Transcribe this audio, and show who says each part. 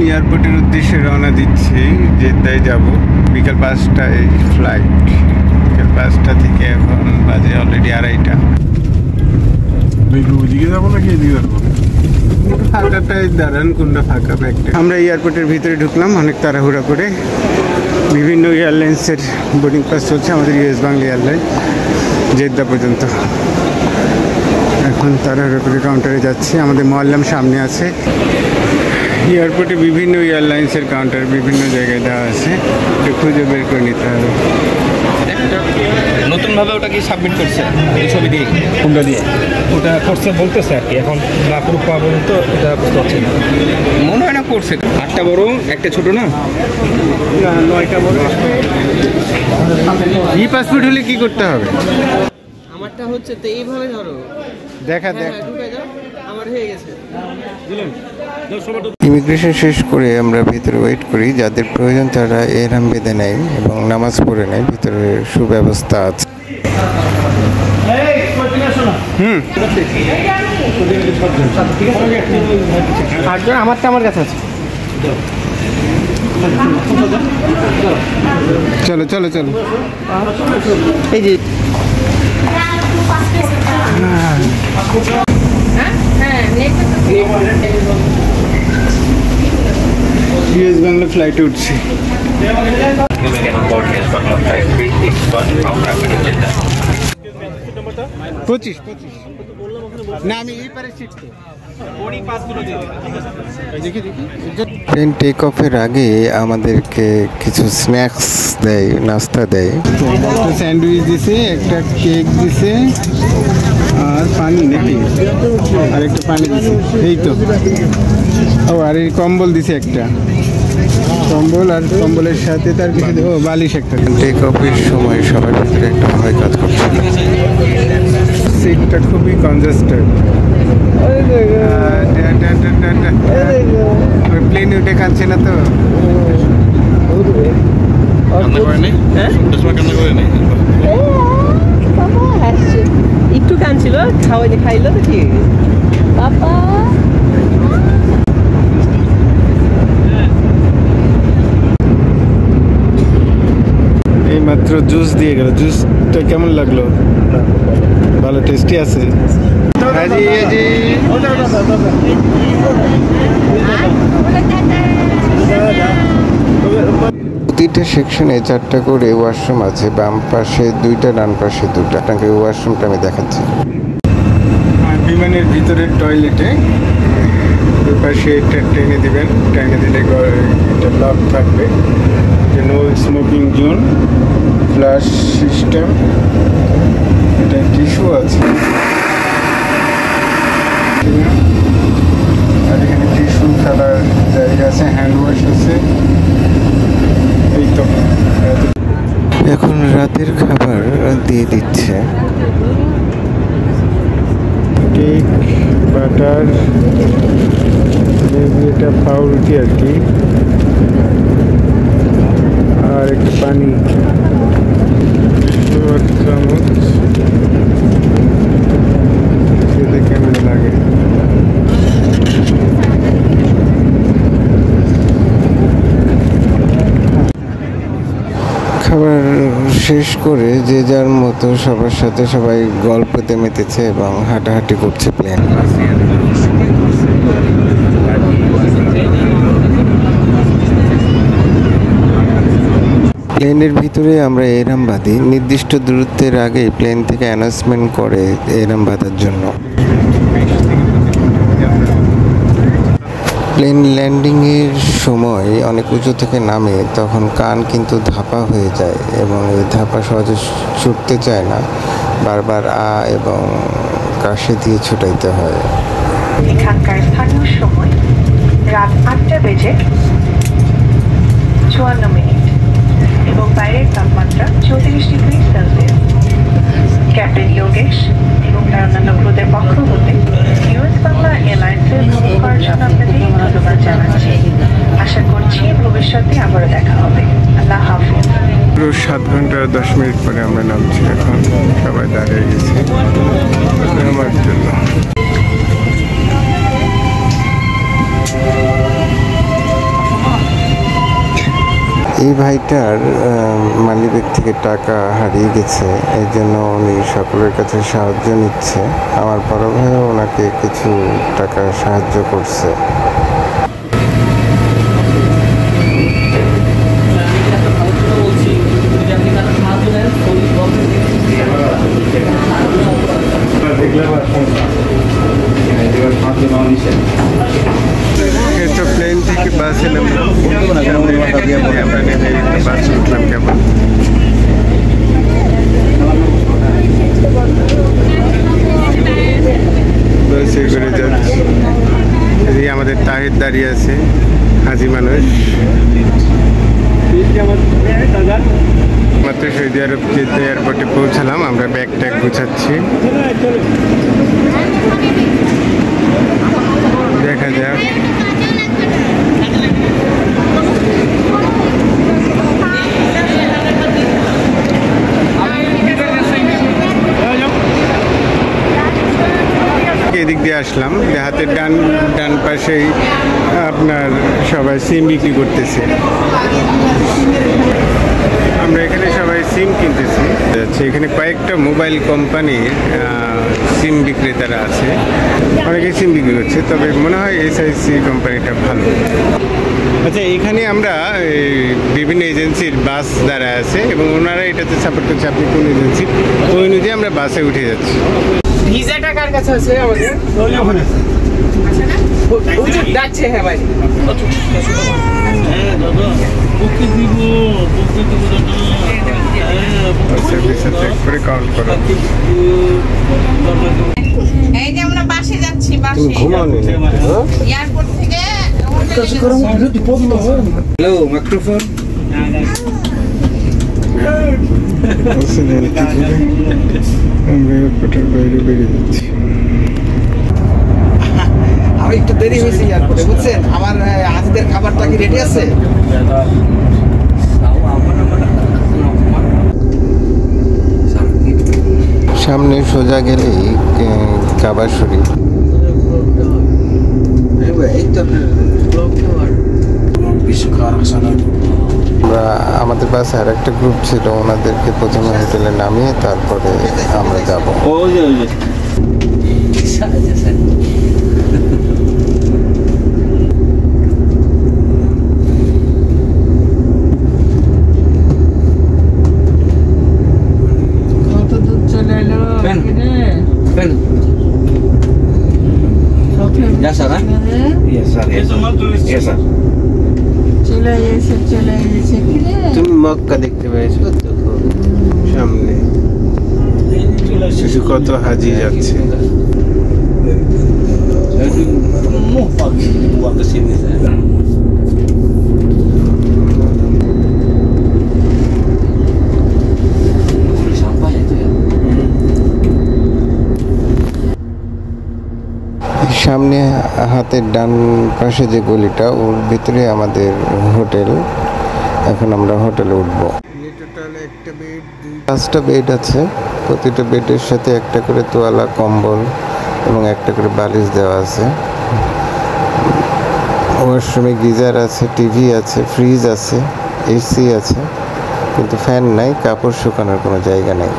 Speaker 1: এয়ারপোর্টের উদ্দেশ্যে রওনা দিচ্ছি, জেদ্দায় যাব। বিকাল 5টায় ফ্লাইট। বিকাল 5টা থেকে এখন বাজে অলরেডি 2:30।
Speaker 2: ওইদিকে যাবো নাকি এদিকে যাবো?
Speaker 1: ফাঁকাটাই দাঁড়ান, কোনটা ফাঁকা একটা। আমরা এয়ারপোর্টের ভিতরে ঢুকলাম অনেক তাড়াহুড়া করে। বিভিন্ন এয়ারলাইন্সের বোর্ডিং পাস চলছে, আমাদের ইউএস বাংলা এয়ারলাইন জেদ্দা পর্যন্ত। এখন তাড়াহুড়া করে কাউন্টারে যাচ্ছি। আমাদের মোয়াল্লাম সামনে আছে। এয়ারপোর্টে বিভিন্ন এয়ারলাইন্সের কাউন্টার বিভিন্ন জায়গায় দেওয়া আছে, একটু খুঁজে বের করে নিতে হবে।
Speaker 3: নতুনভাবে ওটা কি সাবমিট করছে এই ছবি দিয়ে?
Speaker 2: কোনটা দিয়ে ওটা করছে বলতেছে আর কি, এখন না প্রুফ পাওয়া পর্যন্ত এটা বুঝতে পারছি না।
Speaker 3: মনে হয় না করছে। 8টা বড় একটা ছোট না?
Speaker 2: 9টা বড়।
Speaker 1: ই পাসপোর্ট হলে কি করতে হবে?
Speaker 4: আমারটা হচ্ছে তো এইভাবে ধরো,
Speaker 1: দেখা
Speaker 4: ঢুকে যাও, আমার হয়ে গেছে।
Speaker 1: ইমিগ্রেশন শেষ করে আমরা ভিতরে ওয়েট করি। যাদের প্রয়োজন তারা এহরাম বেঁধে নেয় এবং নামাজ পড়ে নেয়। ভিতরে সুব্যবস্থা আছে।
Speaker 4: আমারটা আমার কাছে আছে।
Speaker 1: চলো চলো চলো।
Speaker 4: এই যে
Speaker 1: ইউএস বাংলা ফ্লাইটে উঠছি। 25 না, আমি এই পারে সিট তো। প্লেন টেক অফের আগে আমাদেরকে কিছু স্ন্যাক্স দেয়, নাস্তা দেয়। একটা স্যান্ডউইচ দিছে, একটা কেক দিছে, আর পানি নাকি, আর একটা পানি দিছে। এই তো। ও আর এই কম্বল দিছে একটা কম্বল, আর কম্বলের সাথে তার কিছু বালিশ একটা। টেক অফের সময় সবার ভিতরে একটা ভয় কাজ করছিল। সিটটা খুবই কনজেস্টেড। প্লেনে উঠে কাঁদছে না তো?
Speaker 4: একটু কাঁদছিল, খাইলো তো ঠিক বাবা।
Speaker 1: এই মাত্র জুস দিয়ে গেল। জুসটা কেমন লাগলো? ভালো টেস্টি আছে। প্রতিটা সেকশনে 4টা করে ওয়াশরুম আছে। বাম পাশে 2টা, ডান পাশে 2টা। আপনাকে ওয়াশরুমটা আমি দেখাচ্ছি। বিমানের ভিতরের টয়লেটে ওই পাশে একটা টেনে দিবেন। টেনে দিলে এটা লক থাকবে। No smoking zone, flush system, এটা টিস্যু আছে। আর এখানে টিস্যু ফেলার জায়গা আছে, হ্যান্ড ওয়াশ আছে। এই তো এখন রাতের খাবার দিয়ে দিচ্ছে। কেক, বাটার, এটা পাউরুটি আর কি, আর একটু পানি, চামচ। খেতে কেমন লাগে? খাবার শেষ করে যে যার মতো সবার সাথে সবাই গল্পতে মেতেছে এবং হাঁটাহাঁটি করছে প্লেন। প্লেনের ভিতরে আমরা এহরাম বাঁধি। নির্দিষ্ট দূরত্বের আগে প্লেন থেকে অ্যানাউন্সমেন্ট করে এহরাম বাঁধার জন্য। প্লেন ল্যান্ডিংয়ের সময় অনেক উঁচু থেকে নামে, তখন কান কিন্তু ধাপা হয়ে যায় এবং এই ধাপা সহজে ছুটতে চায় না। বারবার এবং কাশি দিয়ে ছুটাইতে হয়।
Speaker 5: এখানকার স্থানীয় সময় রাত 8:54 এবং বাইরের তাপমাত্রা 34°C। ক্যাপ্টেন যোগেশ এবং তার অন্যান্য ক্রুদের পক্ষ হতে ইউএস বাংলা এয়ারলাইন্সের ভ্রমণ করার জন্য আপনাদের ধন্যবাদ জানাচ্ছি। আশা করছি ভবিষ্যতে আবারও দেখা হবে। আল্লাহ হাফিজ।
Speaker 1: পুরো 7 ঘন্টা 10 মিনিট পরে আমরা নামছি। এখন সবাই দাঁড়িয়ে গেছে আমার জন্য। এই ভাইটার মালিব্যাগ থেকে টাকা হারিয়ে গেছে, এই জন্য উনি সকলের কাছে সাহায্য নিচ্ছে। আমার বড় ভাইও ওনাকে কিছু টাকা সাহায্য করছে। তো প্লেন থেকে বাসে নামলাম, বাস উঠলাম কেমন। বাসে করে যাচ্ছি, এই আমাদের তাহিদ দাঁড়িয়ে আছে, হাজি মানুষ। মাত্র সৌদি আরব জেদ্দা এয়ারপোর্টে পৌঁছালাম, আমরা ব্যাগ ট্যাগ গুছাচ্ছি। দেখা যাক। এদিক দিয়ে আসলাম, হাতের ডান পাশেই আপনার সবাই সিম বিক্রি করতেছে। আমরা এখানে সবাই সিম কিনতেছি। এখানে কয়েকটা মোবাইল কোম্পানির সিম বিক্রেতারা আছে, অনেকে সিম বিক্রি করছে, তবে মনে হয় এসআইসি কোম্পানিটা ভালো। আচ্ছা, এখানে আমরা বিভিন্ন এজেন্সির বাস দ্বারা আছে এবং ওনারা এটাতে সাপোর্ট করছে আপনি কোন এজেন্সি, ওই অনুযায়ী আমরা বাসে উঠে যাচ্ছি।
Speaker 4: ভিসাটা কার কাছে আছে আমাদের? যাচ্ছে, হ্যাঁ ভাই।
Speaker 1: কাউন্ট করো।
Speaker 6: এই যে আমরা বাসে যাচ্ছি, বাসে
Speaker 1: ঘুমাওনি
Speaker 6: এয়ারপোর্ট থেকে।
Speaker 3: Hello, microphone.
Speaker 1: আমরা এয়ারপোর্টের বাইরে বেরিয়ে যাচ্ছি।
Speaker 4: আমি একটু দেরি হয়েছে এয়ারপোর্টে, বুঝছেন? আমার আজকের খাবারটা কি রেডি আছে?
Speaker 1: সামনে সোজা গেলেই কাবা শরীফ। আমাদের বাসে আর একটা গ্রুপ ছিল, ওনাদেরকে প্রথমে হোটেলে নামিয়ে তারপরে আমরা যাব। তুমি মক্কা দেখতে পেয়েছো? সামনে কত হাজি যাচ্ছে। সামনে হাতের ডান পাশে যে গলিটা, ওর ভিতরে আমাদের হোটেল। এখন আমরা হোটেলে উঠবো। পাঁচটা বেড আছে, প্রতিটা বেডের সাথে একটা করে তোয়ালা, কম্বল এবং একটা করে বালিশ দেওয়া আছে। ওয়াশরুমে গিজার আছে, টিভি আছে, ফ্রিজ আছে, এসি আছে, কিন্তু ফ্যান নাই, কাপড় শুকানোর কোনো জায়গা নেই।